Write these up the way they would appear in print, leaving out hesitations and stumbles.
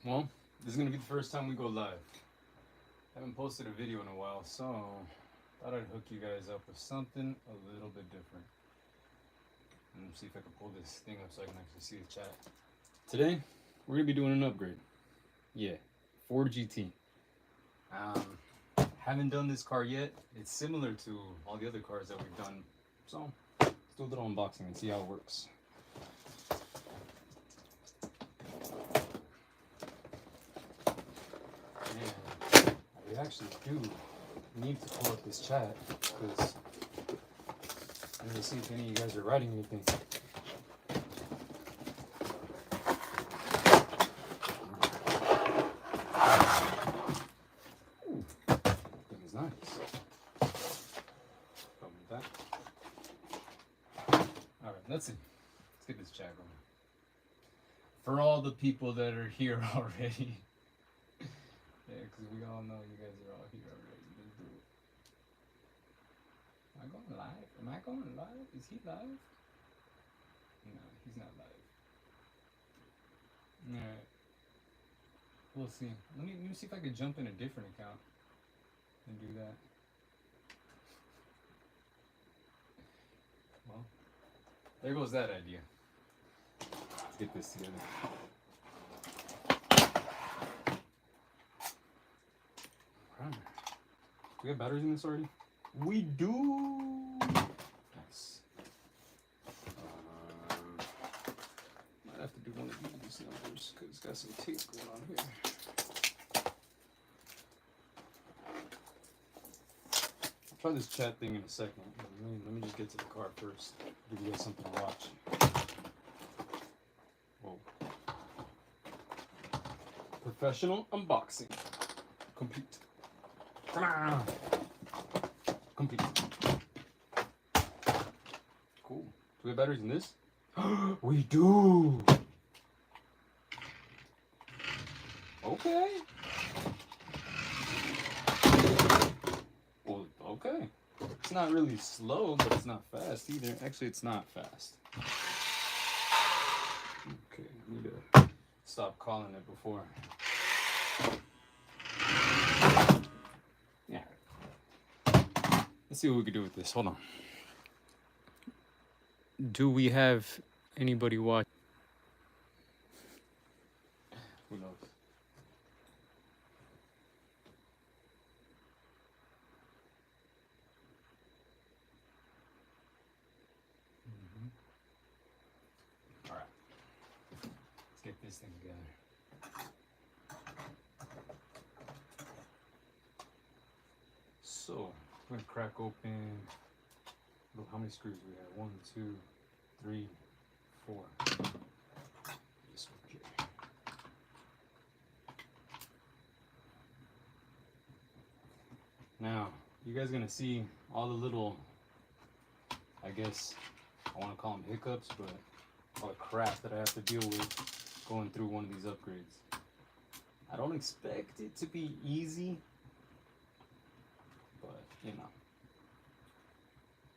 Well, this is gonna be the first time we go live. I haven't posted a video in a while, so thought I'd hook you guys up with something a little bit different. Let me see if I can pull this thing up so I can actually see the chat. Today, we're gonna be doing an upgrade. Yeah, Ford GT. Haven't done this car yet. It's similar to all the other cars that we've done, so let's do a little unboxing and see how it works. And we actually do need to pull up this chat because I'm gonna see if any of you guys are writing anything. Ooh, thing is nice. Come with that. All right, let's see. Let's get this chat going. For all the people that are here already. Yeah, because we all know you guys are all here already. Let's do it. Am I going live? Am I going live? Is he live? No, he's not live. Alright. We'll see. Let me see if I can jump in a different account and do that. Well, there goes that idea. Let's get this together. Do we have batteries in this already? We do! Nice. Might have to do one of these numbers because it's got some tape going on here. I'll try this chat thing in a second. Let me just get to the car first. Give you guys something to watch. Whoa. Professional unboxing. Complete. Complete. Cool. Do we have batteries in this? We do! Okay. Well, okay. It's not really slow, but it's not fast either. Actually, it's not fast. Okay, I need to stop calling it before. Yeah. Let's see what we can do with this. Hold on. Do we have anybody watch? Who knows? All right. Let's get this thing together. So, I'm gonna crack open. Look, how many screws do we have? 1, 2, 3, 4. This one here. Now, you guys are gonna see all the little, I guess, I want to call them hiccups, but all the crap that I have to deal with going through one of these upgrades. I don't expect it to be easy, but you know.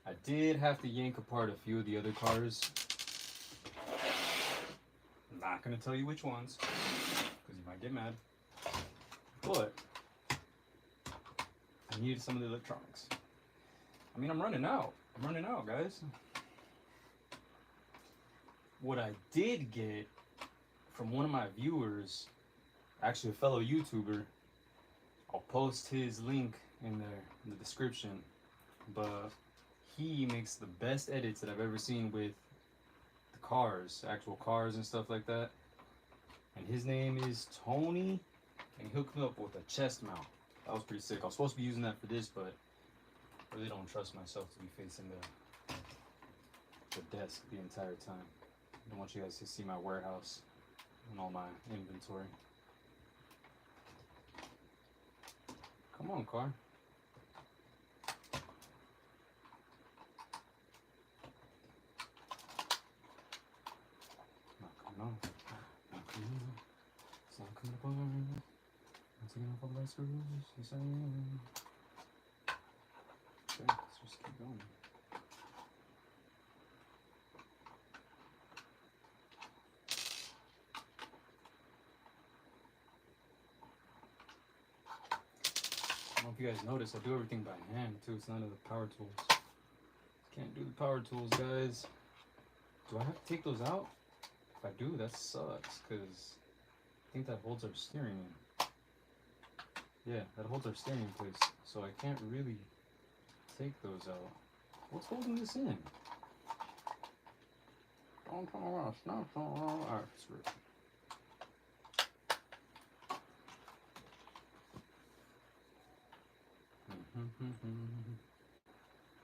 I did have to yank apart a few of the other cars. I'm not going to tell you which ones, because you might get mad. But I needed some of the electronics. I mean, I'm running out. I'm running out, guys. What I did get from one of my viewers, actually a fellow YouTuber, I'll post his link in the description, but he makes the best edits that I've ever seen with the cars, actual cars and stuff like that. And his name is Tony, and he hooked me up with a chest mount. That was pretty sick. I was supposed to be using that for this, but I really don't trust myself to be facing the desk the entire time. I want you guys to see my warehouse and all my inventory. Come on, car. Not coming on. Not coming on. It's not coming apart. I'm taking off all my screws. Yes, I am. Okay, let's just keep going. if you guys notice, I do everything by hand too. It's none of the power tools. Can't do the power tools, guys. Do I have to take those out? If I do, that sucks, because I think that holds our steering in. Yeah, that holds our steering in place. So I can't really take those out. What's holding this in? Don't turn around. Stop. Alright, screw it.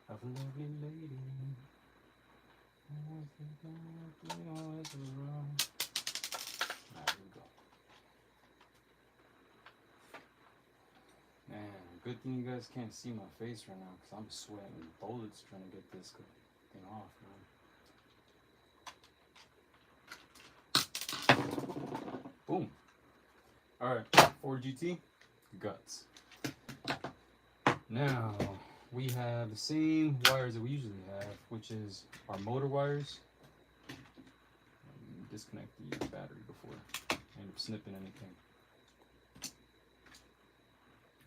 Have a lovely lady. Always wrong. Alright, here we go. Man, good thing you guys can't see my face right now because I'm sweating bullets trying to get this thing off, man. Boom. Alright, Ford GT, guts. Now, we have the same wires that we usually have, which is our motor wires. Disconnect the battery before I end up snipping anything.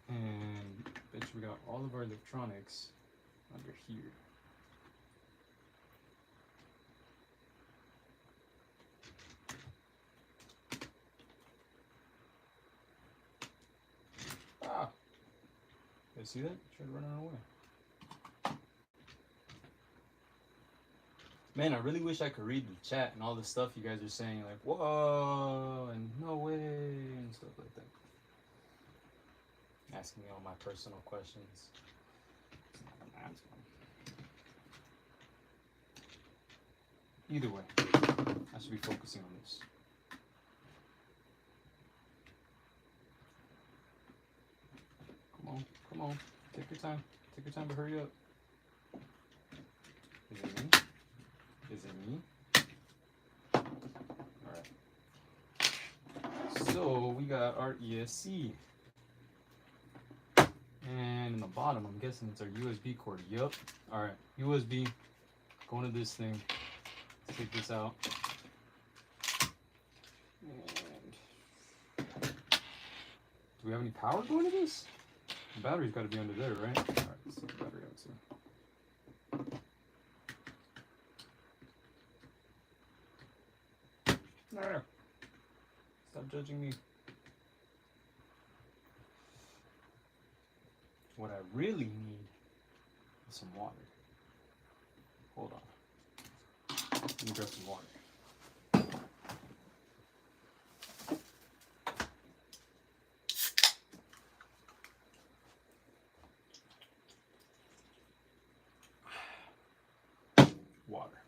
And bet you we got all of our electronics under here. Ah! You guys see that? Tried running away. Man, I really wish I could read the chat and all the stuff you guys are saying, like, whoa, and no way, and stuff like that. Asking me all my personal questions. It's not gonna answer them. Either way, I should be focusing on this. Come on, take your time. Take your time, but hurry up. Is it me? Is it me? Alright. So, we got our ESC. And in the bottom, I'm guessing it's our USB cord. Yup. Alright, USB. Going to this thing. Let's take this out. And do we have any power going to this? The battery's got to be under there, right? Alright, let's take the battery out too. There. Stop judging me. What I really need is some water. Hold on. Let me grab some water. Water.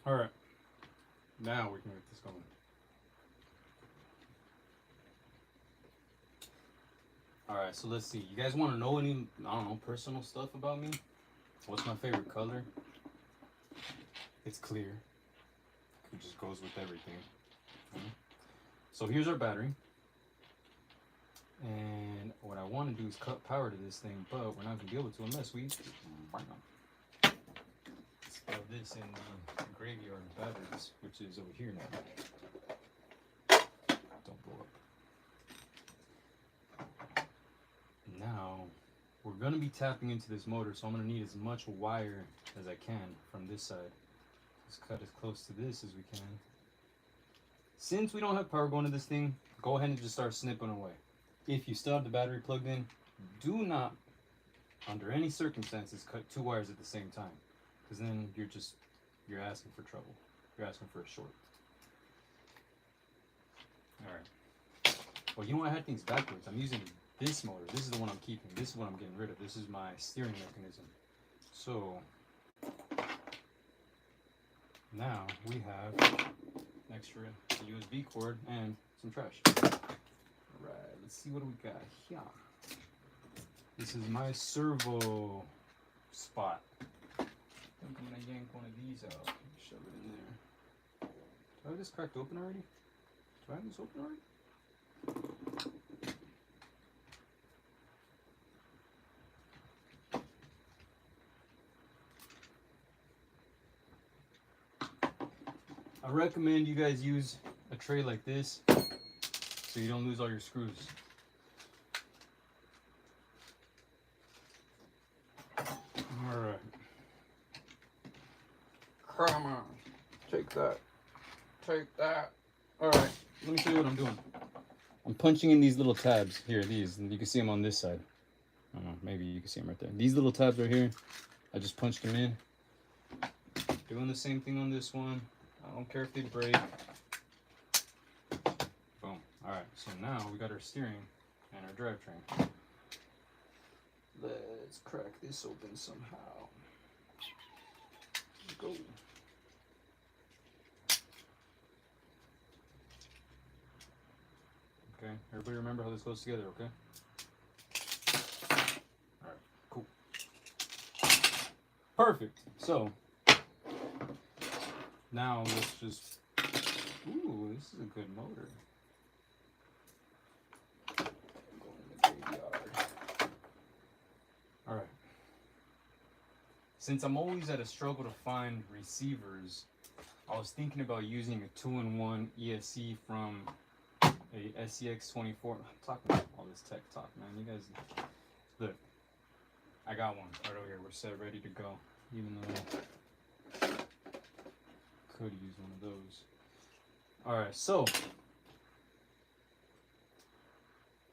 All right. Now we can get this going. Alright, so let's see. You guys want to know any, I don't know, personal stuff about me? What's my favorite color? It's clear. It just goes with everything. So here's our battery. And what I want to do is cut power to this thing, but we're not going to be able to unless we spell this in the graveyard of batteries, which is over here now. Don't blow up. Now, we're going to be tapping into this motor, so I'm going to need as much wire as I can from this side. Just cut as close to this as we can. Since we don't have power going to this thing, go ahead and just start snipping away. If you still have the battery plugged in, do not, under any circumstances, cut two wires at the same time. Because then you're asking for trouble. You're asking for a short. Alright. Well, you know what? I had things backwards. I'm using this motor. This is the one I'm keeping. This is what I'm getting rid of. This is my steering mechanism. So now we have extra USB cord and some trash. Alright, let's see what do we got here. This is my servo spot. I think I'm gonna yank one of these out and shove it in there. Do I have this cracked open already? Do I have this open already? I recommend you guys use a tray like this so you don't lose all your screws. Come on. Take that. Take that. Alright, let me show you what I'm doing. I'm punching in these little tabs. Here, these. And you can see them on this side. I don't know, maybe you can see them right there. These little tabs right here, I just punched them in. Doing the same thing on this one. I don't care if they break. Boom. Alright, so now we got our steering and our drivetrain. Let's crack this open somehow. Let's go. Okay, everybody remember how this goes together, okay? Alright, cool. Perfect. So, now let's just... Ooh, this is a good motor. Alright. Since I'm always at a struggle to find receivers, I was thinking about using a 2-in-1 ESC from a SCX24. I'm talking about all this tech talk, man. You guys, look, I got one right over here. We're set, ready to go. Even though I could use one of those. Alright, so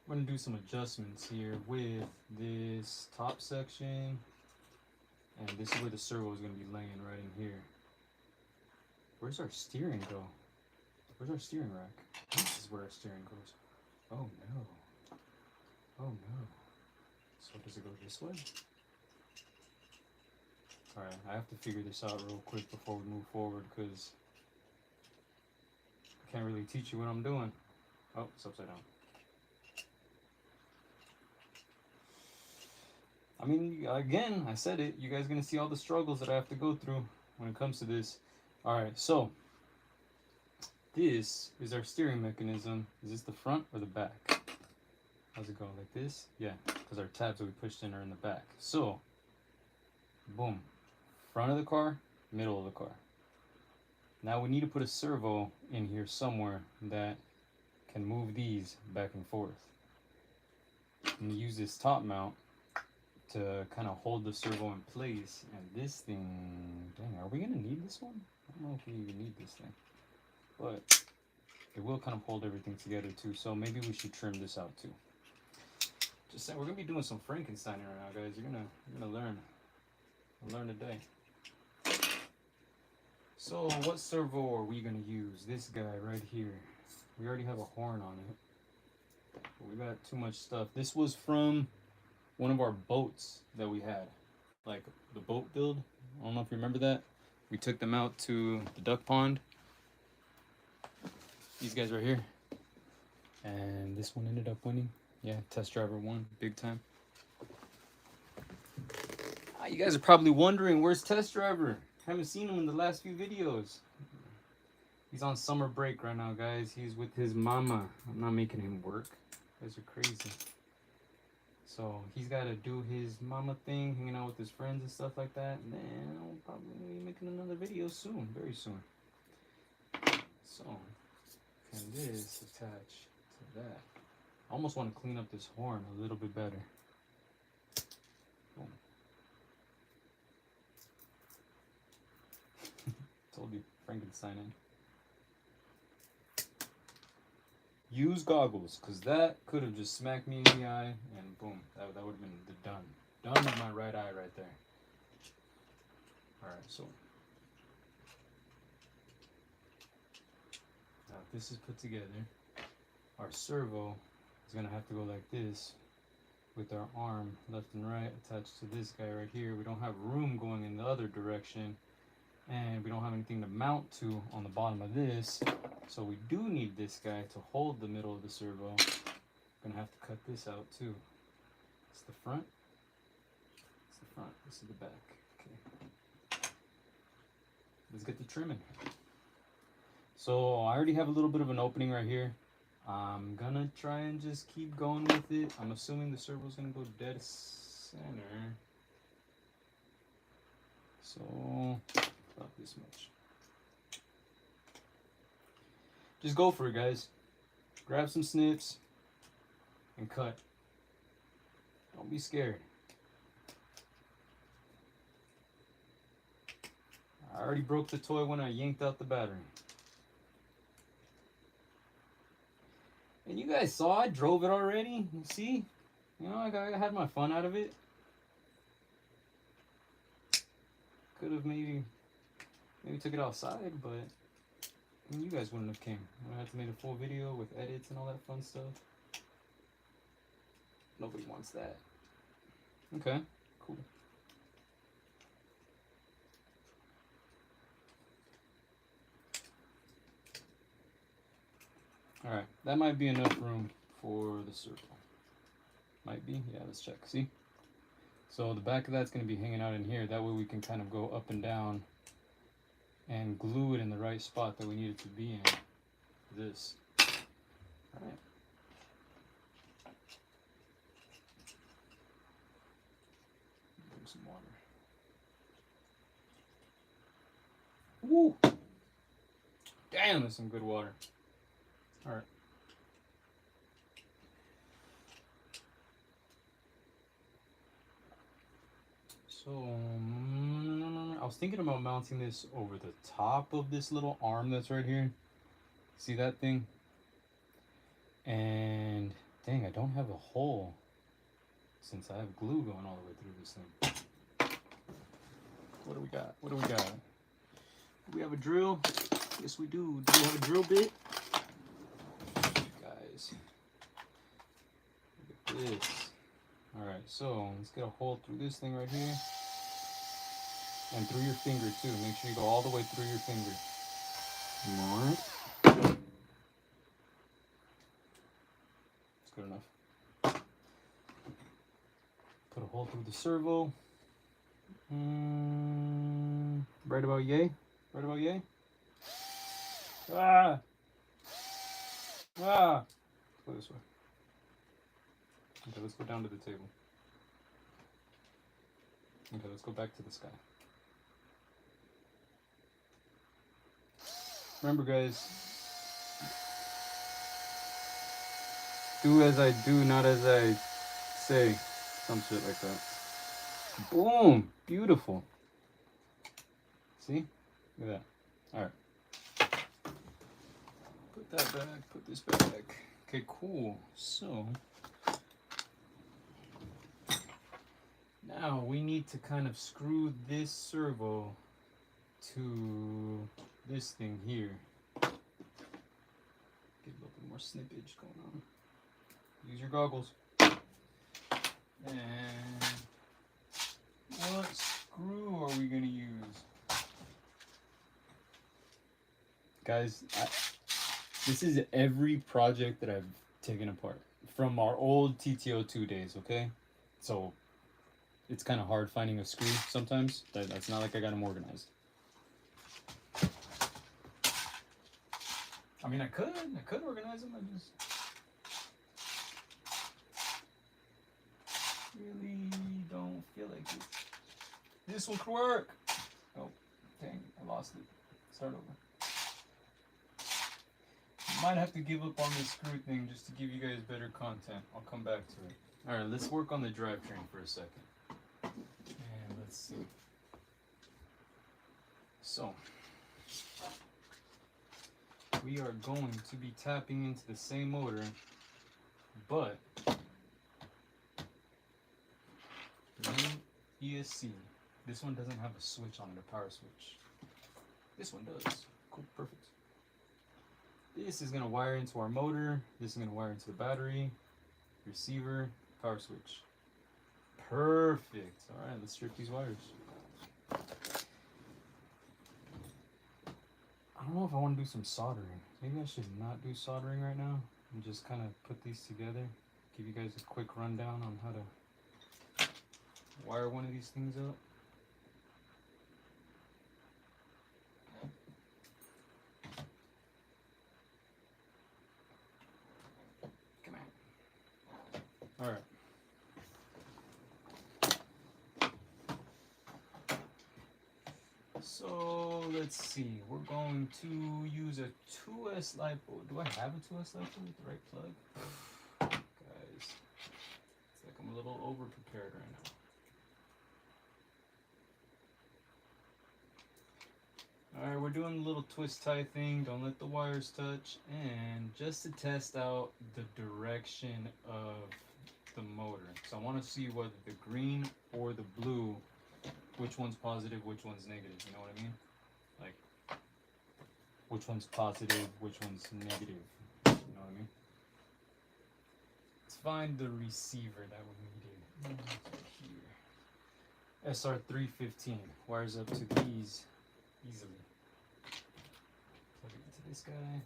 I'm going to do some adjustments here with this top section. And this is where the servo is going to be laying right in here. Where's our steering go? Where's our steering rack? This is where our steering goes. Oh no. Oh no. So does it go this way? Alright, I have to figure this out real quick before we move forward because I can't really teach you what I'm doing. Oh, it's upside down. I mean, again, I said it. You guys are going to see all the struggles that I have to go through when it comes to this. Alright, so this is our steering mechanism. Is this the front or the back? How's it go? Like this? Yeah, because our tabs that we pushed in are in the back. So, boom. Front of the car, middle of the car. Now we need to put a servo in here somewhere that can move these back and forth. And use this top mount to kind of hold the servo in place. And this thing, dang, are we going to need this one? I don't know if we even need this thing. But it will kind of hold everything together too. So maybe we should trim this out too. Just saying, we're going to be doing some Frankenstein right now, guys. You're gonna learn. Learn today. So what servo are we going to use? This guy right here. We already have a horn on it. But we got too much stuff. This was from one of our boats that we had, like the boat build. I don't know if you remember that. We took them out to the duck pond. These guys right here. And this one ended up winning. Yeah, test driver won, big time. You guys are probably wondering, where's test driver? Haven't seen him in the last few videos. He's on summer break right now, guys. He's with his mama. I'm not making him work. You guys are crazy. So he's got to do his mama thing, hanging out with his friends and stuff like that. And then I'll probably be making another video soon, very soon. So, can this attach to that? I almost want to clean up this horn a little bit better. Boom. Told you, Frankenstein in. Use goggles, because that could have just smacked me in the eye, and boom, that would have been the done. Done with my right eye right there. Alright, so now if this is put together, our servo is going to have to go like this, with our arm left and right attached to this guy right here. We don't have room going in the other direction, and we don't have anything to mount to on the bottom of this. So we do need this guy to hold the middle of the servo. Gonna have to cut this out too. It's the front. It's the front. This is the back. Okay. Let's get the trimming. So I already have a little bit of an opening right here. I'm gonna try and just keep going with it. I'm assuming the servo's gonna go dead center. So about this much. Just go for it, guys. Grab some snips and cut. Don't be scared. I already broke the toy when I yanked out the battery. And you guys saw I drove it already. You see? You know, I had my fun out of it. Could have maybe took it outside, but you guys wouldn't have came. I had to make a full video with edits and all that fun stuff. Nobody wants that. Okay, cool. Alright, that might be enough room for the circle. Might be, yeah, let's check, see? So the back of that's going to be hanging out in here, that way we can kind of go up and down and glue it in the right spot that we need it to be in. This. Alright. Drink some water. Woo! Damn, that's some good water. Alright. So, I was thinking about mounting this over the top of this little arm that's right here. See that thing? And, dang, I don't have a hole since I have glue going all the way through this thing. What do we got? What do we got? Do we have a drill? Yes, we do. Do we have a drill bit? Guys, look at this. Alright, so let's get a hole through this thing right here. And through your finger too. Make sure you go all the way through your finger. Alright. That's good enough. Put a hole through the servo. Right about yay? Right about yay? Ah! Ah! Let's go this way. Okay, let's go down to the table. Okay, let's go back to the sky. Remember, guys, do as I do, not as I say. Some shit like that. Boom! Beautiful. See? Look at that. Alright. Put that back, put this back. Okay, cool. So, now we need to kind of screw this servo to this thing here. Get a little bit more snippage going on. Use your goggles. And what screw are we going to use? Guys, this is every project that I've taken apart from our old TTO2 days, okay? So it's kind of hard finding a screw sometimes. That's not like I got them organized. I mean, I could organize them. I just really don't feel like it. This will work. Oh, dang, I lost it. Start over. Might have to give up on this screw thing just to give you guys better content. I'll come back to it. Alright, let's work on the drivetrain for a second. And let's see. So, we are going to be tapping into the same motor, but the new ESC. This one doesn't have a switch on it, a power switch. This one does. Cool, perfect. This is going to wire into our motor. This is going to wire into the battery, receiver, power switch. Perfect. All right, let's strip these wires. I don't know if I want to do some soldering. Maybe I should not do soldering right now and just kind of put these together. Give you guys a quick rundown on how to wire one of these things up. Come on. All right. So let's see. We're going to use a 2S Lipo. Do I have a 2S Lipo with the right plug? Guys, it's like I'm a little over prepared right now. Alright, we're doing a little twist tie thing. Don't let the wires touch. And just to test out the direction of the motor. So I want to see whether the green or the blue, which one's positive, which one's negative. You know what I mean? Like, which one's positive, which one's negative. You know what I mean? Let's find the receiver that we needed. Here. SR315. Wires up to these easily. Plug it into this guy.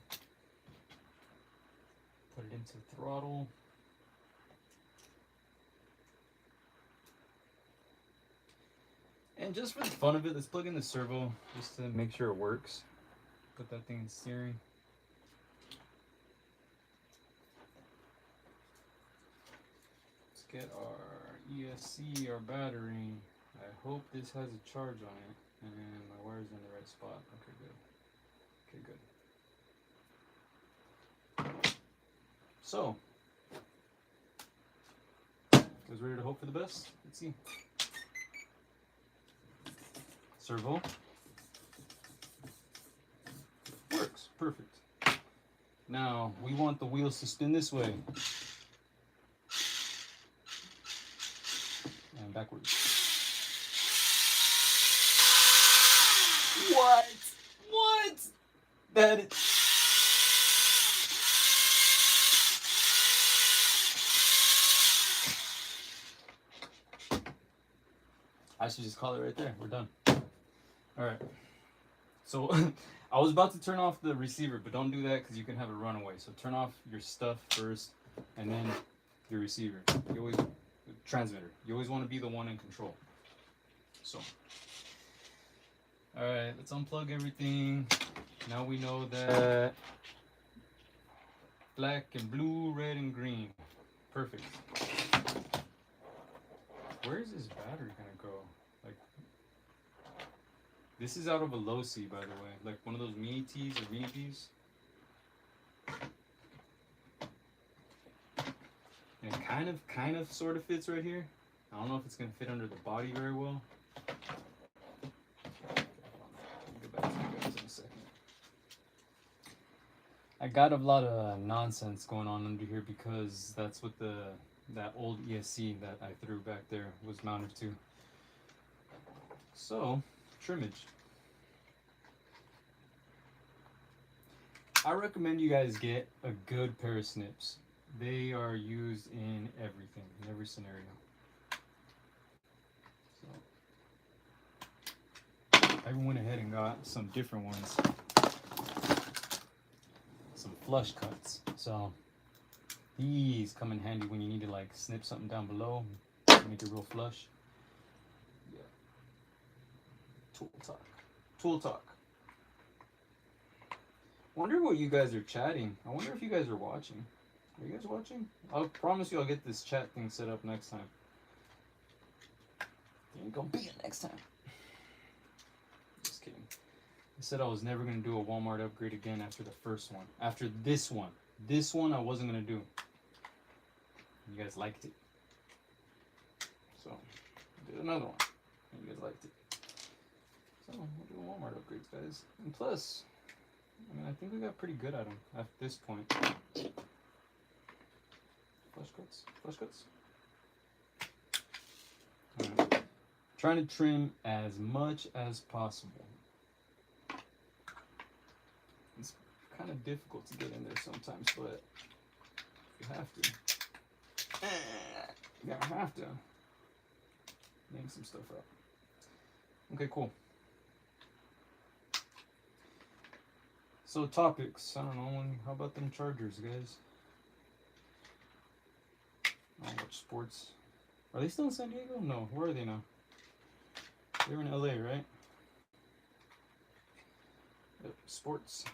Put it into throttle. And just for the fun of it, let's plug in the servo just to make sure it works. Put that thing in steering. Let's get our ESC, our battery. I hope this has a charge on it. And my wire's in the right spot. Okay, good. Okay, good. So, guys ready to hope for the best? Let's see. Servo. Works. Perfect. Now, we want the wheels to spin this way. And backwards. What? What? That is... I should just call it right there. We're done. Alright. So, I was about to turn off the receiver, but don't do that because you can have a runaway. So turn off your stuff first, and then your receiver. You always... transmitter. You always want to be the one in control. So... Alright, let's unplug everything. Now we know that black and blue, red and green. Perfect. Where is this battery gonna go? Like, this is out of a low C, by the way. Like one of those mini T's or mini P's. And it kind of, sort of fits right here. I don't know if it's gonna fit under the body very well. I got a lot of nonsense going on under here because that's what that old ESC that I threw back there was mounted to. So, trimmage. I recommend you guys get a good pair of snips. They are used in everything, in every scenario. So, I went ahead and got some different ones. Some flush cuts. So these come in handy when you need to like snip something down below, make it real flush. Yeah. Tool talk. Wonder what you guys are chatting. I wonder if you guys are watching. Are you guys watching? I'll promise you I'll get this chat thing set up next time. It ain't gonna be it next time. Just kidding. I said I was never going to do a Walmart upgrade again after the first one. After this one. This one I wasn't going to do. You guys liked it. So, I did another one. And you guys liked it. So, we're doing Walmart upgrades, guys. And plus, I mean, I think we got pretty good at them at this point. Flush cuts. Alright. Trying to trim as much as possible. It's kind of difficult to get in there sometimes, but you have to. You gotta have to. Name some stuff up. Okay, cool. So topics, I don't know, how about them Chargers, guys? I don't watch sports. Are they still in San Diego? No, where are they now? They're in LA, right? Yep, sports,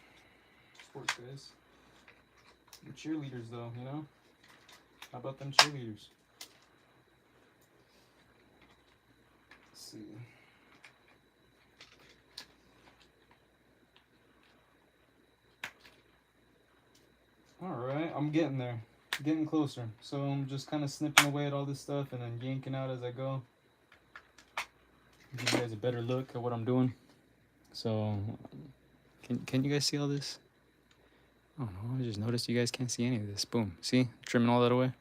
guys. The cheerleaders, though, you know? How about them cheerleaders? Let's see. Alright, I'm getting there. Getting closer. So I'm just kind of snipping away at all this stuff and then yanking out as I go. Give you guys a better look at what I'm doing. So, can you guys see all this? I don't know. I just noticed you guys can't see any of this. Boom. See? Trimming all that away.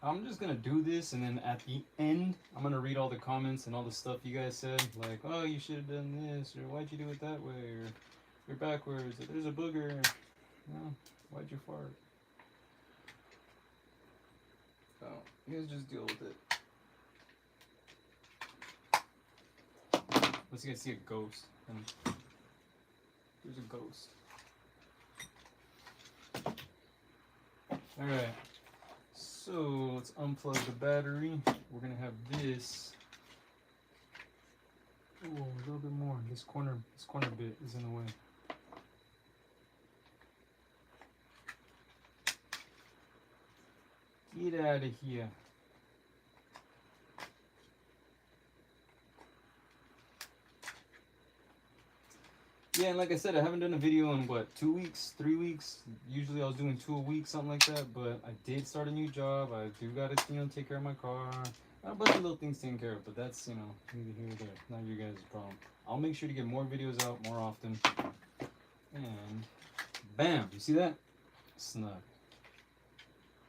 I'm just gonna do this, and then at the end, I'm gonna read all the comments and all the stuff you guys said, like, oh, you should have done this, or why'd you do it that way, or you're backwards, or there's a booger, no, why'd you fart? So, you guys just deal with it. Let's you guys see a ghost. There's a ghost. Alright. So let's unplug the battery. We're gonna have this. Oh, a little bit more. This corner bit is in the way. Get out of here. Yeah, and like I said, I haven't done a video in what, 2 weeks, 3 weeks. Usually I was doing 2 a week, something like that. But I did start a new job. I do gotta, take care of my car. I got a bunch of little things taken care of, but that's, neither here or there. Not your guys' problem. I'll make sure to get more videos out more often. And bam, you see that? Snug.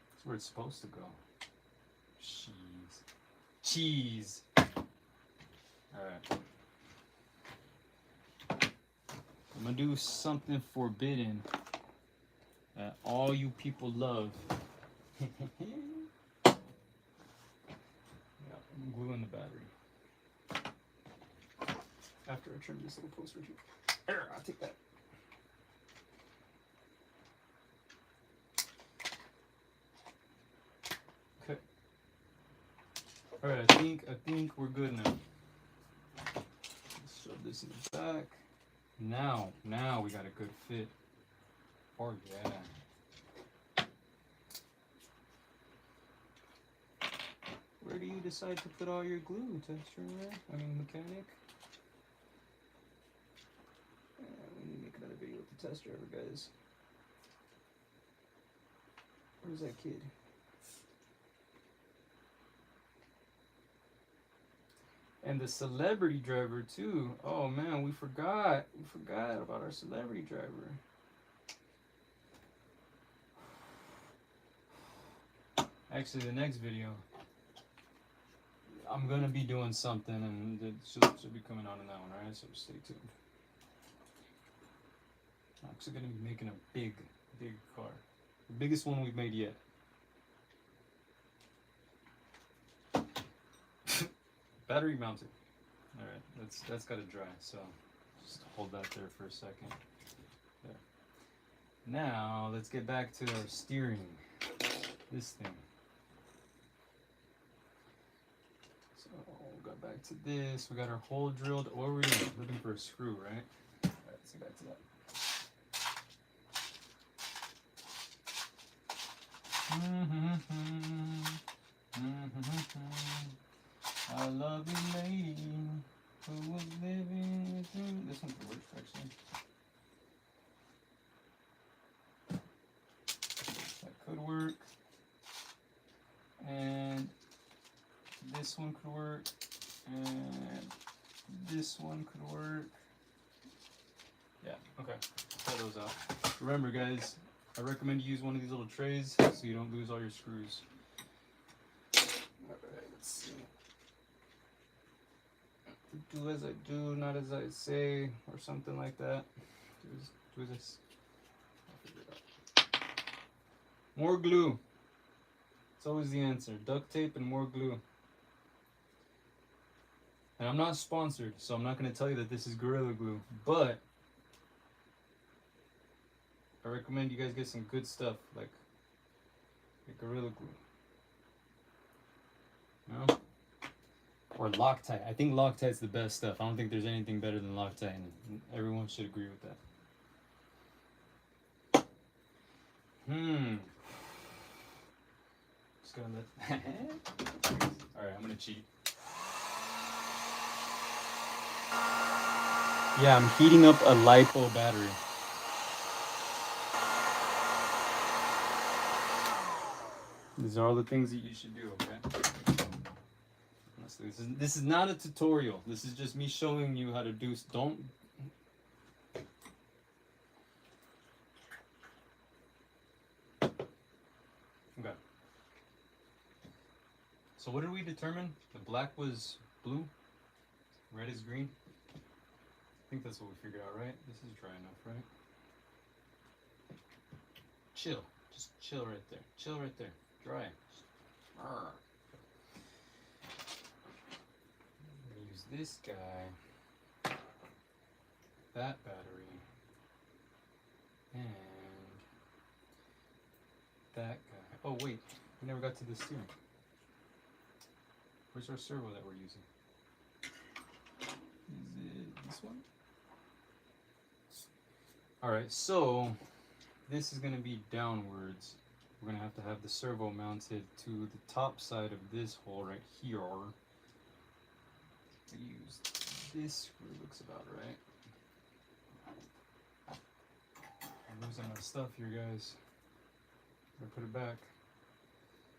That's where it's supposed to go. Cheese. Alright. I'm gonna do something forbidden that all you people love. Yeah, I'm gluing the battery. After I trim this little poster here. There, I'll take that. Okay. Alright, I think we're good now. Let's shove this in the back. Now we got a good fit. Oh yeah. Where do you decide to put all your glue, mechanic? We need to make another video with the test driver, guys. Where's that kid? And the celebrity driver too. Oh man, we forgot. We forgot about our celebrity driver. Actually, the next video, I'm gonna be doing something, and it should be coming out in that one, alright? So stay tuned. I'm actually gonna be making a big car, the biggest one we've made yet. Battery mounted. Alright, that's gotta dry, so just hold that there for a second. There. Now let's get back to our steering. This thing. So we'll go back to this. We got our hole drilled. What we're doing? Looking for a screw, right? Alright, let's get back to that. I love you, lady, who was living through. This one could work, actually. That could work. And this one could work. And this one could work. Yeah, okay. Try those out. Remember, guys, I recommend you use one of these little trays so you don't lose all your screws. Alright, let's see. Do as I do, not as I say, or something like that. Do this. I'll figure it out. More glue. It's always the answer. Duct tape and more glue. And I'm not sponsored, so I'm not going to tell you that this is Gorilla Glue, but I recommend you guys get some good stuff like Gorilla Glue. No? Or Loctite. I think Loctite's the best stuff. I don't think there's anything better than Loctite, and everyone should agree with that. Just gonna let. Alright, I'm gonna cheat. Yeah, I'm heating up a Lipo battery. These are all the things that you should do, okay? Honestly, this is not a tutorial. This is just me showing you how to do. Don't. Okay. So what did we determine? The black was blue, red is green. I think that's what we figured out, right? This is dry enough, right? Chill. Just chill right there. Chill right there. Dry. Use this guy, that battery, and that guy. Oh wait, we never got to the steering. Where's our servo that we're using? Is it this one? Alright, so this is going to be downwards. We're going to have the servo mounted to the top side of this hole right here. Use this screw, looks about right. I'm losing my stuff here, guys. I'm gonna put it back.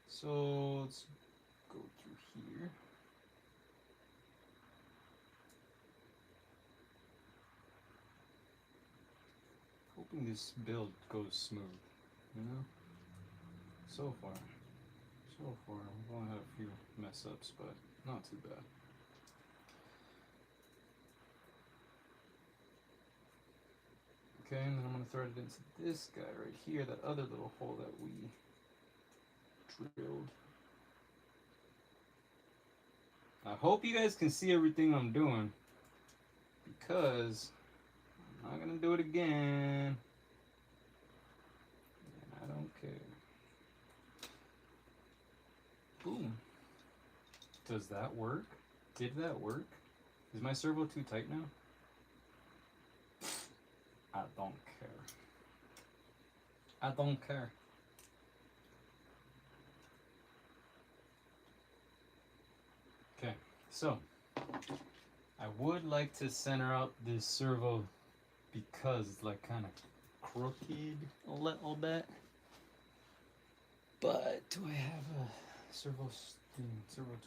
So let's go through here. Hoping this build goes smooth, you know? So far, we've only had a few mess ups, but not too bad. Okay, and then I'm going to thread it into this guy right here, that other little hole that we drilled. I hope you guys can see everything I'm doing, because I'm not going to do it again, and I don't care. Boom. Does that work? Did that work? Is my servo too tight now? I don't care. I don't care. Okay, so I would like to center out this servo because it's like kind of crooked a little bit. But do I have a servo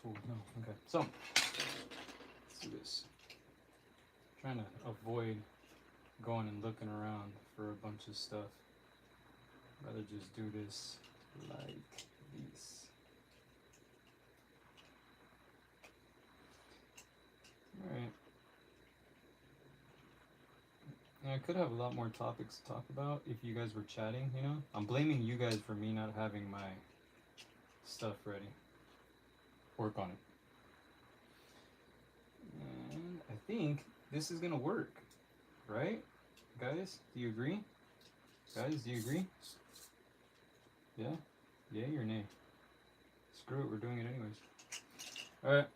tool? No. Okay, so let's do this. I'm trying to avoid going and looking around for a bunch of stuff. Rather just do this like this. Alright. I could have a lot more topics to talk about if you guys were chatting, you know? I'm blaming you guys for me not having my stuff ready. Work on it. And I think this is gonna work, right? Guys, do you agree? Guys, do you agree? Yeah? Yay or nay? Screw it, we're doing it anyways. Alright,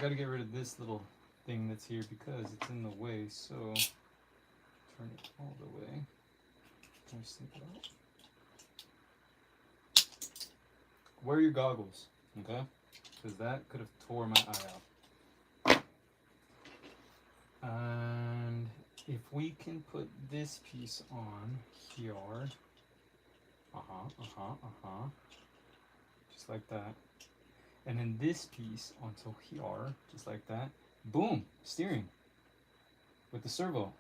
gotta get rid of this little thing that's here because it's in the way, so turn it all the way. Can we snip it out? Wear your goggles, okay? Because that could have tore my eye out. And if we can put this piece on here, just like that, and then this piece onto here, just like that, boom, steering with the servo.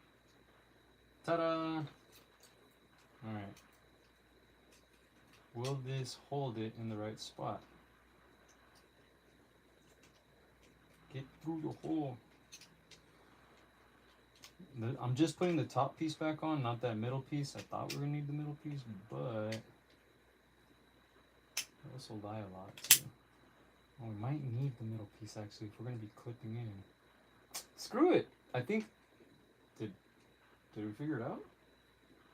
Ta-da! Alright. Will this hold it in the right spot? Get through the hole. I'm just putting the top piece back on, not that middle piece. I thought we were gonna need the middle piece, but I also lie a lot too. Oh, we might need the middle piece actually if we're gonna be clipping in. Screw it! I think did we figure it out?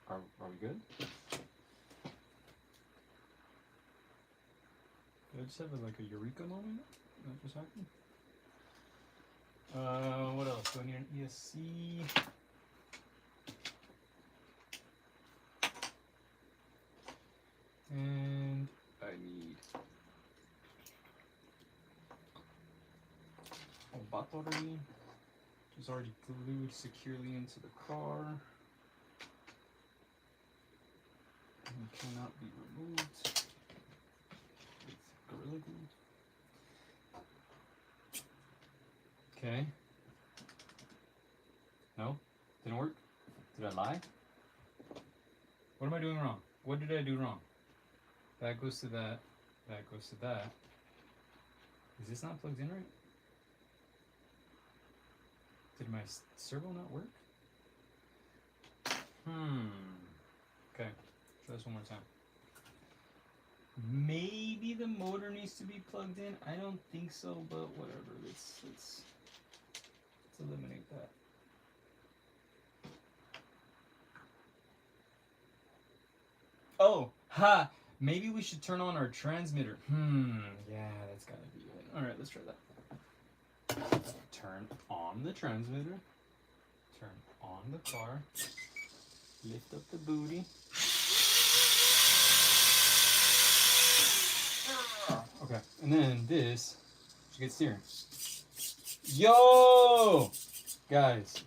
Are we good? Did I just have like a eureka moment? That just happened? What else? Do I need an ESC? And I need a battery, which is already glued securely into the car and cannot be removed. Gorilla Glue. Okay. No? Didn't work? Did I lie? What am I doing wrong? What did I do wrong? That goes to that. That goes to that. Is this not plugged in right? Did my servo not work? Okay. Try this one more time. Maybe the motor needs to be plugged in. I don't think so, but whatever. Let's eliminate that. Oh, ha! Maybe we should turn on our transmitter. Yeah, that's gotta be it. All right, let's try that. Turn on the transmitter. Turn on the car. Lift up the booty. Okay, and then this should get steering. Yo! Guys.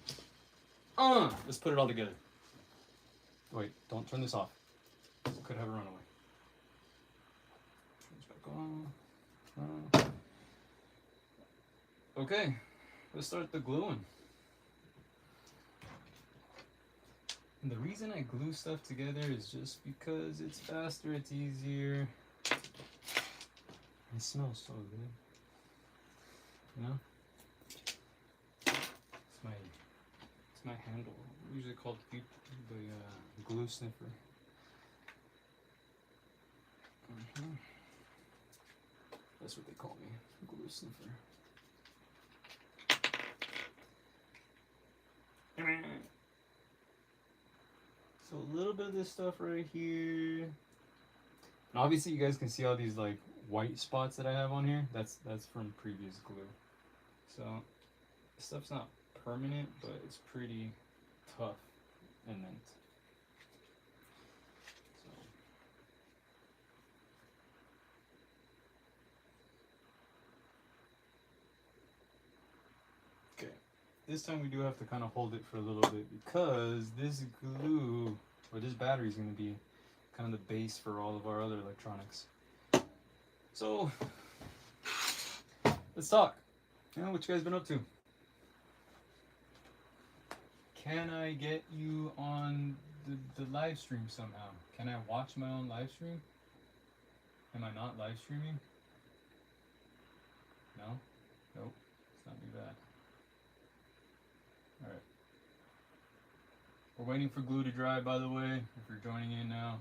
Let's put it all together. Wait, don't turn this off. Could have a runaway. Turn this back on. Okay, let's start the gluing. And the reason I glue stuff together is just because it's faster, it's easier. It smells so good. You know? It's my handle. Usually called the glue sniffer. That's what they call me, glue sniffer. So a little bit of this stuff right here. And obviously you guys can see all these like white spots that I have on here. That's from previous glue. So this stuff's not permanent, but it's pretty tough and mint. This time we do have to kind of hold it for a little bit because this glue or this battery is going to be kind of the base for all of our other electronics. So let's talk. You know what you guys been up to? Can I get you on the live stream somehow? Can I watch my own live stream? Am I not live streaming? No? Nope. Let's not do that. Alright. We're waiting for glue to dry, by the way. If you're joining in now,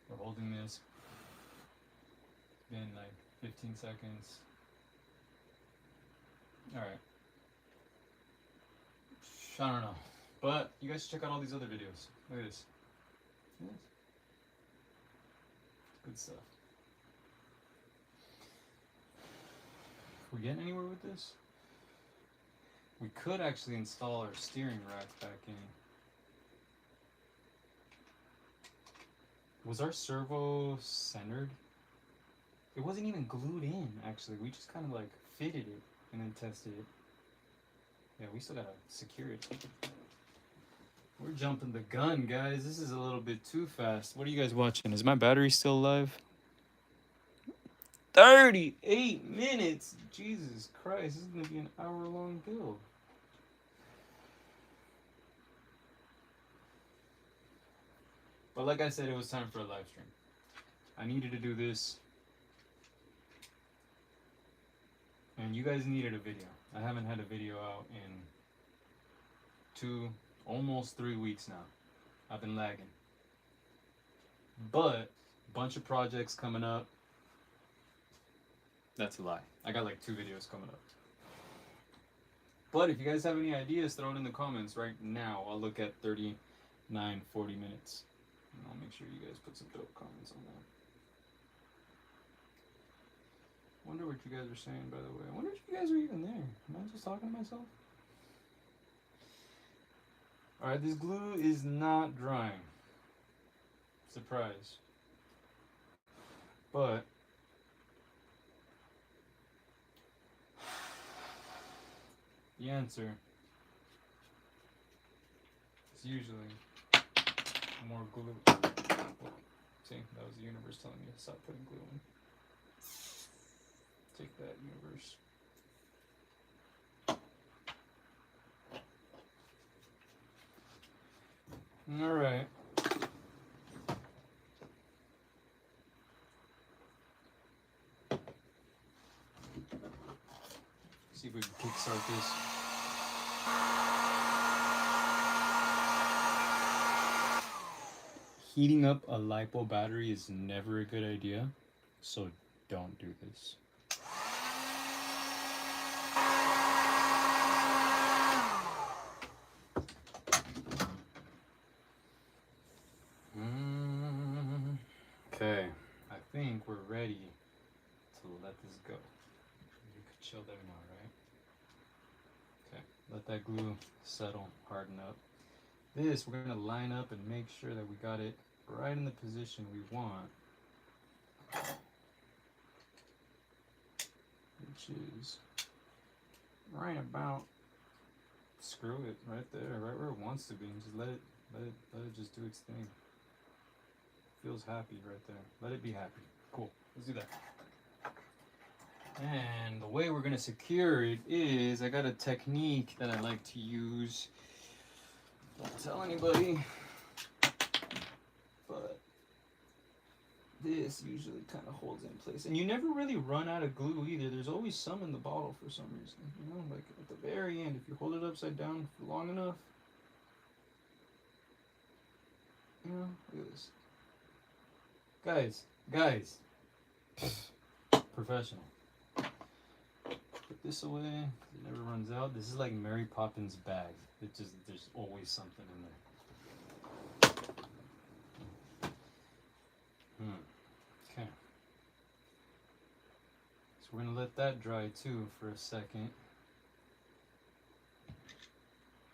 we're holding this. It's been like 15 seconds. Alright. I don't know. But you guys should check out all these other videos. Look at this. See this? Good stuff. We getting anywhere with this? We could actually install our steering rack back in. Was our servo centered? It wasn't even glued in, actually. We just kind of like fitted it and then tested it. Yeah, we still gotta secure it. We're jumping the gun, guys. This is a little bit too fast. What are you guys watching? Is my battery still alive? 38 minutes! Jesus Christ, this is gonna be an hour-long build. But like I said, it was time for a live stream. I needed to do this. And you guys needed a video. I haven't had a video out in almost 3 weeks now. I've been lagging. But, a bunch of projects coming up. That's a lie. I got like 2 videos coming up. But if you guys have any ideas, throw it in the comments right now. I'll look at 39, 40 minutes. And I'll make sure you guys put some dope comments on that. Wonder what you guys are saying, by the way. I wonder if you guys are even there. Am I just talking to myself? Alright, this glue is not drying. Surprise. But the answer is usually more glue. See, that was the universe telling me to stop putting glue in. Take that, universe. All right. See if we can kickstart this. Heating up a Lipo battery is never a good idea, so don't do this. Okay, I think we're ready to let this go. You could chill there now, right? Okay, let that glue settle, harden up. This, we're gonna line up and make sure that we got it right in the position we want. Which is right about, screw it, right there, right where it wants to be, and just let it just do its thing. Feels happy right there. Let it be happy. Cool. Let's do that. And the way we're gonna secure it is, I got a technique that I like to use. Don't tell anybody. But this usually kind of holds in place. And you never really run out of glue either. There's always some in the bottle for some reason. You know, like at the very end, if you hold it upside down for long enough. You know, look at this. Guys, professional. Put this away, it never runs out. This is like Mary Poppins' bag. There's always something in there. Okay. So we're gonna let that dry too for a second.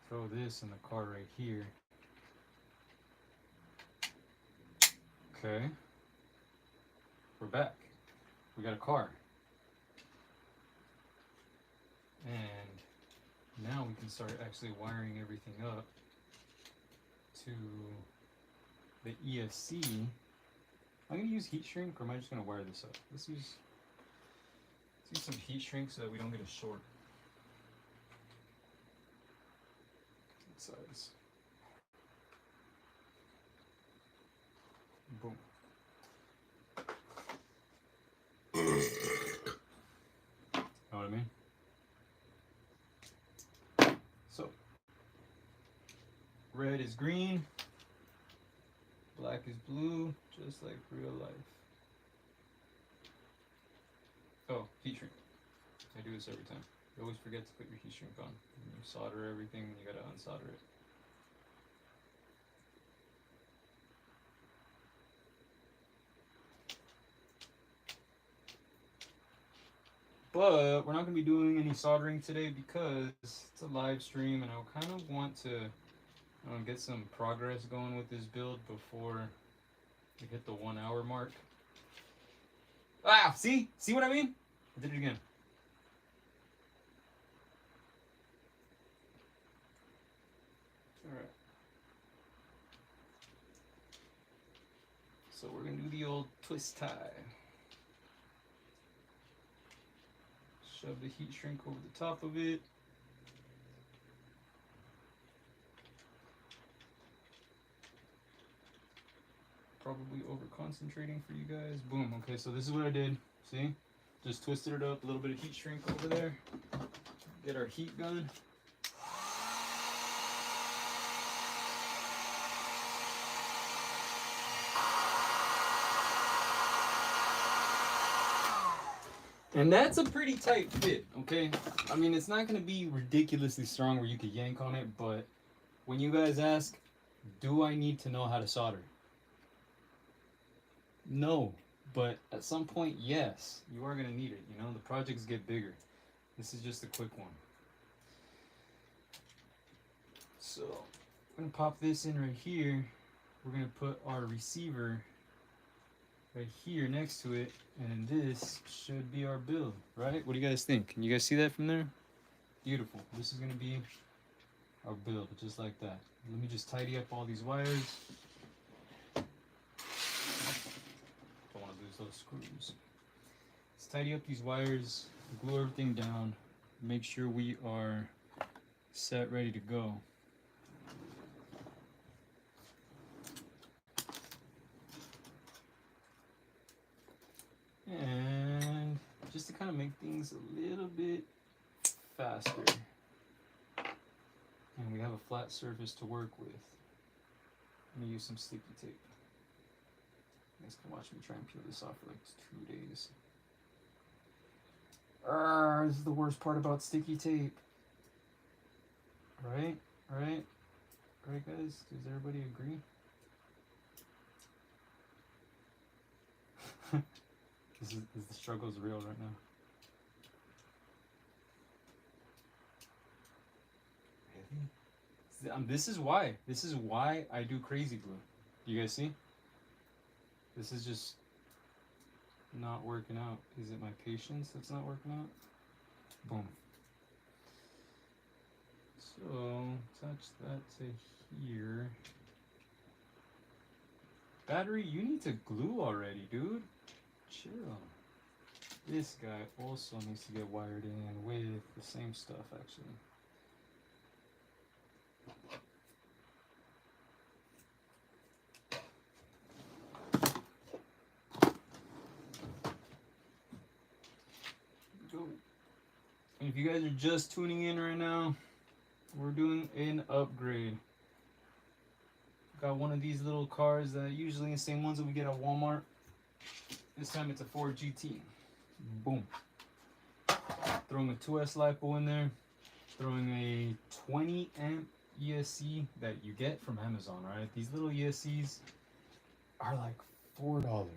Throw this in the car right here. Okay. We're back. We got a car. And now we can start actually wiring everything up to the ESC. I'm gonna use heat shrink, or am I just gonna wire this up? Let's use some heat shrink so that we don't get a short. Good size. Boom. Know what I mean? So, red is green, black is blue, just like real life. Oh, heat shrink. I do this every time. You always forget to put your heat shrink on. You solder everything, and you gotta unsolder it. But we're not going to be doing any soldering today because it's a live stream, and I kind of want to get some progress going with this build before we hit the 1 hour mark. Ah, see what I mean? I did it again. All right. So we're going to do the old twist tie. Shove the heat shrink over the top of it. Probably over concentrating for you guys. Boom. Okay, so this is what I did. See? Just twisted it up, a little bit of heat shrink over there. Get our heat gun. And that's a pretty tight fit, okay? I mean, it's not going to be ridiculously strong where you could yank on it, but when you guys ask, do I need to know how to solder? No, but at some point, yes, you are going to need it. You know, the projects get bigger. This is just a quick one. So, I'm going to pop this in right here. We're going to put our receiver right here next to it, and this should be our build, right? What do you guys think? Can you guys see that from there? Beautiful. This is going to be our build, just like that. Let me just tidy up all these wires. Don't want to lose those screws. Let's tidy up these wires, glue everything down, make sure we are set, ready to go. And just to kind of make things a little bit faster, and we have a flat surface to work with, I'm gonna use some sticky tape. You guys can watch me try and peel this off for like 2 days. This is the worst part about sticky tape. Right? Right? Right, guys? Does everybody agree? This is the struggle is real right now. Really? This is why I do crazy glue. Do you guys see? This is just not working out. Is it my patience that's not working out? Boom. So touch that to here. Battery, you need to glue already, dude. Chill. This guy also needs to get wired in with the same stuff, actually. Go. And if you guys are just tuning in right now, we're doing an upgrade. Got one of these little cars that usually the same ones that we get at Walmart. This time it's a Ford GT. Boom. Throwing a 2S Lipo in there. Throwing a 20 amp ESC that you get from Amazon, right? These little ESCs are like $4.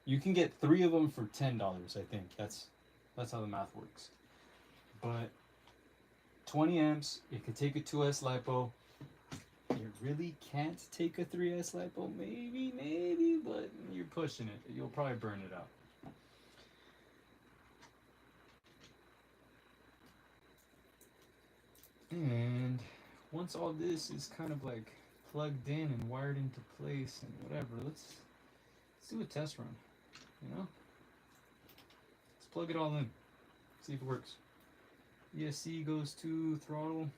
You can get 3 of them for $10, I think. That's how the math works. But 20 amps, it could take a 2S Lipo. It really can't take a 3S Lipo, maybe, but you're pushing it. You'll probably burn it out. And once all this is kind of like plugged in and wired into place and whatever, let's do a test run, you know? Let's plug it all in, see if it works. ESC goes to throttle.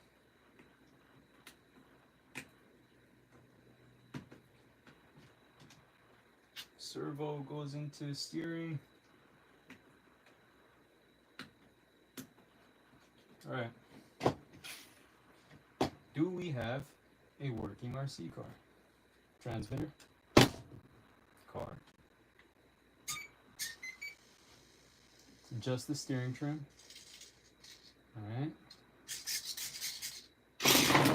Servo goes into steering. All right. Do we have a working RC car? Transmitter. Car. Adjust the steering trim. All right.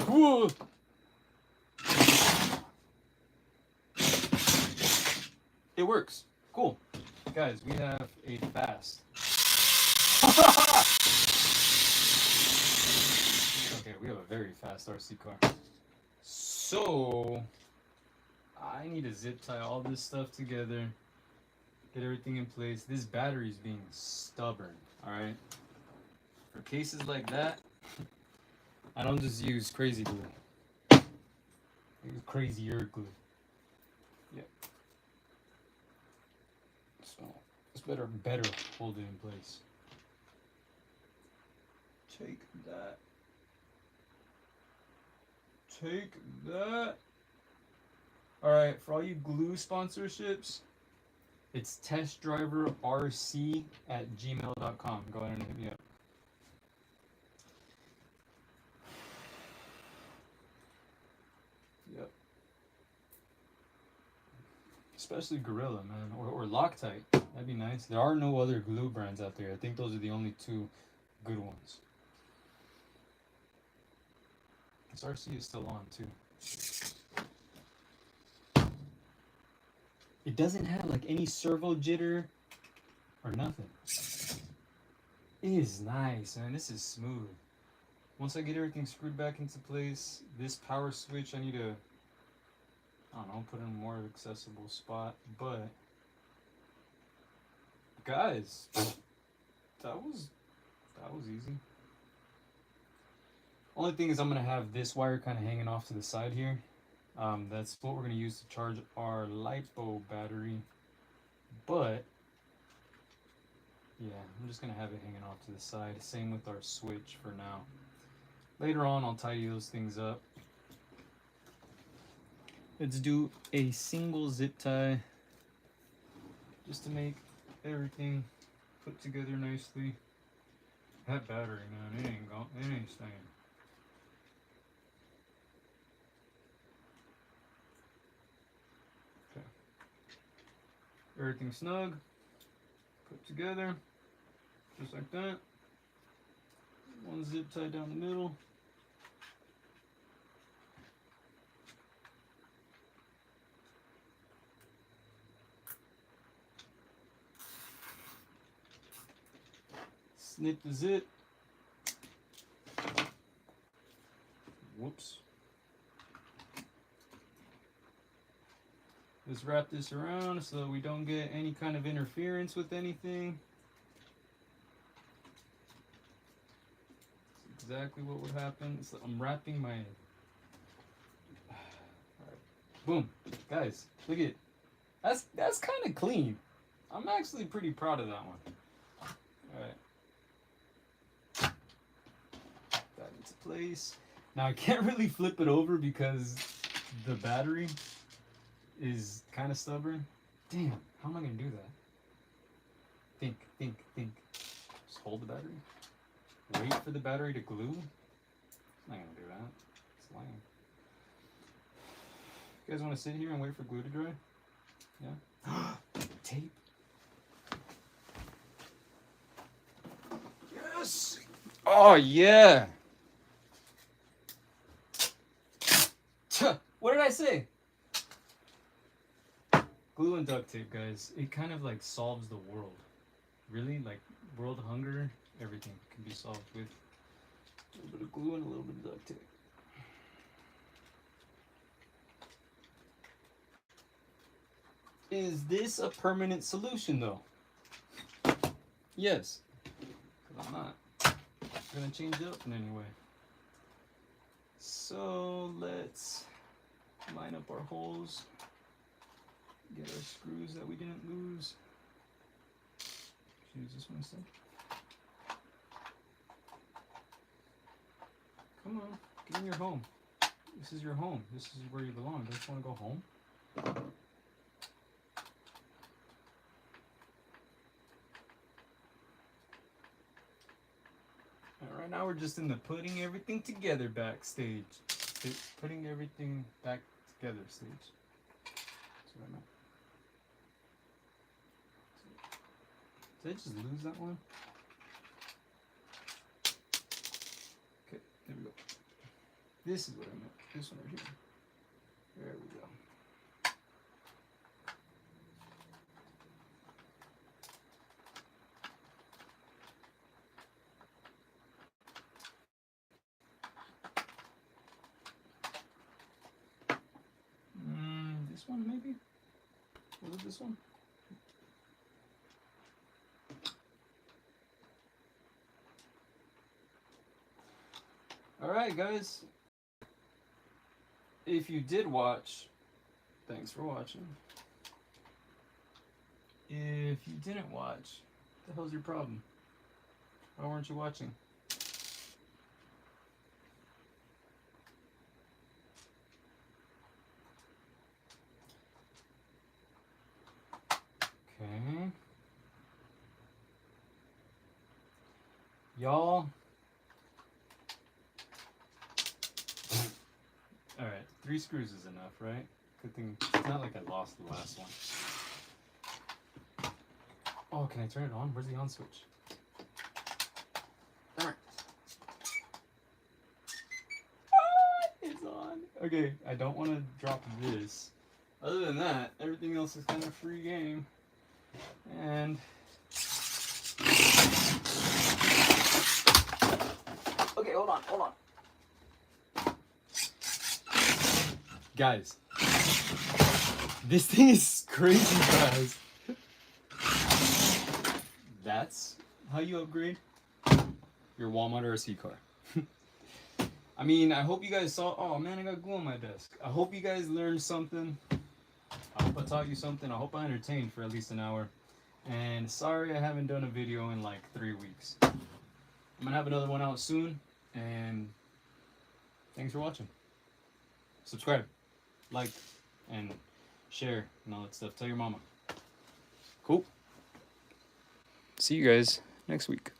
Whoa! It works. Cool. Guys, we have a fast. Okay, we have a very fast RC car. So, I need to zip tie all this stuff together, get everything in place. This battery is being stubborn, alright? For cases like that, I don't just use crazy glue. I use crazier glue. Yep. So it's better hold it in place. Take that. Take that. Alright, for all you glue sponsorships, it's testdriverrc@gmail.com. Go ahead and hit me up. Yep. Especially Gorilla, man, or Loctite. That'd be nice. There are no other glue brands out there. I think those are the only 2 good ones. This RC is still on too. It doesn't have like any servo jitter or nothing. It is nice, man. This is smooth. Once I get everything screwed back into place, this power switch I need to, I don't know, put in a more accessible spot. But guys, that was easy. Only thing is I'm gonna have this wire kind of hanging off to the side here. That's what we're gonna use to charge our Lipo battery. But Yeah, I'm just gonna have it hanging off to the side. Same with our switch for now. Later on, I'll tidy those things up. Let's do a single zip tie just to make everything put together nicely. That battery, man, it ain't staying. Okay. Everything snug, put together, just like that. One zip tie down the middle. Snip the zip. Whoops. Just wrap this around so we don't get any kind of interference with anything. That's exactly what would happen. So I'm wrapping my... Right. Boom. Guys, look at it. That's kind of clean. I'm actually pretty proud of that one. Alright. That into place. Now I can't really flip it over because the battery is kind of stubborn. Damn, how am I gonna do that? Think. Just hold the battery. Wait for the battery to glue. I'm not gonna do that. It's lame. You guys want to sit here and wait for glue to dry? Yeah. Tape. Yes. Oh yeah. What did I say? Glue and duct tape, guys. It kind of like solves the world. Really, like world hunger, everything can be solved with a little bit of glue and a little bit of duct tape. Is this a permanent solution though? Yes. Because I'm not gonna change it up in any way. So let's line up our holes. Get our screws that we didn't lose. Should use this one instead. Come on, get in your home. This is your home. This is where you belong. Don't you want to go home? Right now we're just in the putting everything together backstage. Putting everything back together stage. That's what I meant. Did I just lose that one? Okay, there we go. This is what I meant. This one right here. There we go. This one maybe? Was it this one? Alright guys, if you did watch, thanks for watching. If you didn't watch, what the hell's your problem? Why weren't you watching? Okay. Y'all. Alright, 3 screws is enough, right? Good thing it's not like I lost the last one. Oh, can I turn it on? Where's the on switch? Darn. It's on. Okay, I don't want to drop this. Other than that, everything else is kind of free game. And okay, hold on. Guys, this thing is crazy fast. That's how you upgrade your Walmart RC car. I mean, I hope you guys saw. Oh man, I got glue on my desk. I hope you guys learned something. I hope I taught you something. I hope I entertained for at least an hour. And sorry I haven't done a video in like 3 weeks. I'm gonna have another one out soon, and thanks for watching. Subscribe, like, and share, and all that stuff. Tell your mama. Cool. See you guys next week.